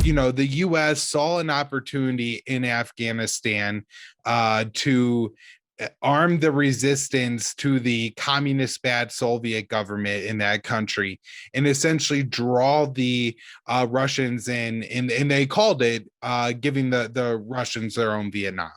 the U.S. saw an opportunity in Afghanistan to arm the resistance to the communist bad Soviet government in that country and essentially draw the Russians in. And they called it giving the Russians their own Vietnam.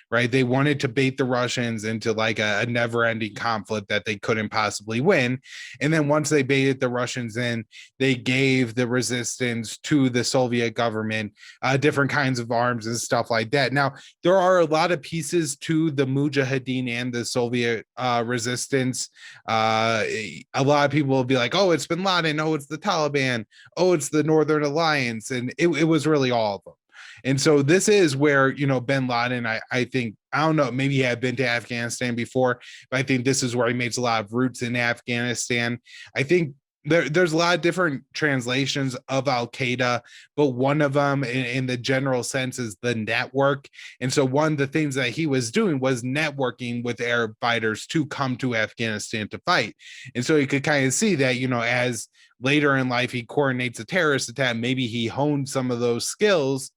Right. They wanted to bait the Russians into like a never ending conflict that they couldn't possibly win. And then once they baited the Russians in, they gave the resistance to the Soviet government different kinds of arms and stuff like that. Now, there are a lot of pieces to the Mujahideen and the Soviet resistance. A lot of people will be like, oh, it's bin Laden. Oh, it's the Taliban. Oh, it's the Northern Alliance. And it was really all of them. And so this is where, bin Laden, I think, I don't know, maybe he had been to Afghanistan before, but I think this is where he makes a lot of roots in Afghanistan. I think there's a lot of different translations of Al Qaeda, but one of them in the general sense is the network. And so one of the things that he was doing was networking with Arab fighters to come to Afghanistan to fight. And so you could kind of see that, as later in life he coordinates a terrorist attack, maybe he honed some of those skills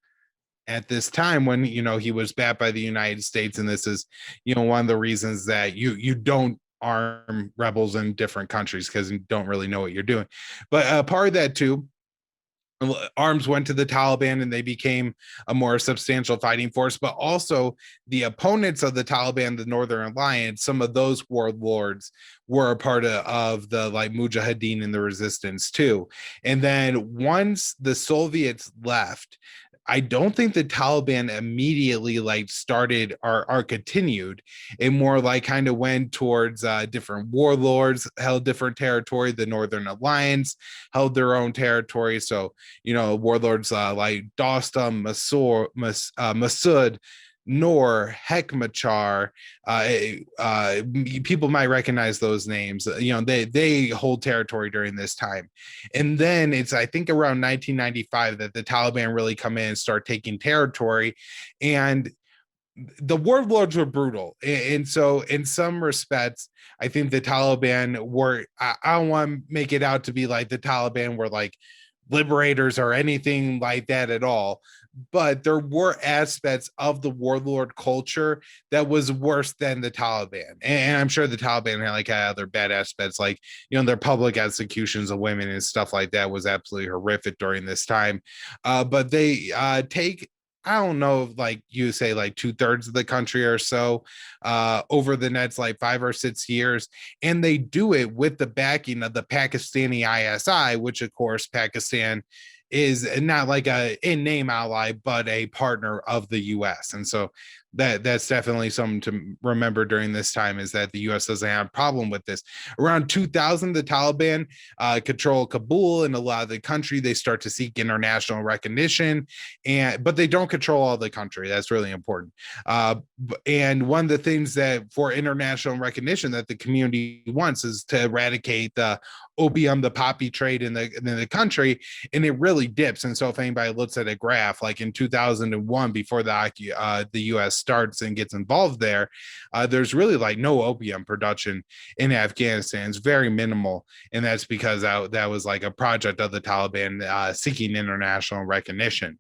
at this time when he was backed by the United States. And this is one of the reasons that you don't arm rebels in different countries, because you don't really know what you're doing. But part of that too, arms went to the Taliban and they became a more substantial fighting force, but also the opponents of the Taliban, the Northern Alliance, some of those warlords were a part of the like Mujahideen and the resistance too. And then once the Soviets left, I don't think the Taliban immediately like started or continued. It more like kind of went towards different warlords, held different territory. The Northern Alliance held their own territory. So, warlords like Dostum, Massoud, Noor, Hekmatyar, people might recognize those names. They hold territory during this time. And then it's, I think, around 1995 that the Taliban really come in and start taking territory. And the warlords were brutal. And so in some respects, I think the Taliban were, I don't want to make it out to be like the Taliban were like liberators or anything like that at all, but there were aspects of the warlord culture that was worse than the Taliban. And I'm sure the Taliban had other bad aspects, like, their public executions of women and stuff like that was absolutely horrific during this time. But they take, I don't know, like you say, like 2/3 of the country or so over the next like 5 or 6 years. And they do it with the backing of the Pakistani ISI, which of course Pakistan is not like a in-name ally, but a partner of the U.S. And so that's definitely something to remember during this time, is that the U.S. doesn't have a problem with this. Around 2000, the Taliban control Kabul and a lot of the country. They start to seek international recognition, but they don't control all the country. That's really important. And one of the things that for international recognition that the community wants is to eradicate the opium, the poppy trade in the country, and it really dips. And so if anybody looks at a graph, like in 2001, before the U.S. starts and gets involved there, there's really like no opium production in Afghanistan. It's very minimal, and that's because that was like a project of the Taliban seeking international recognition.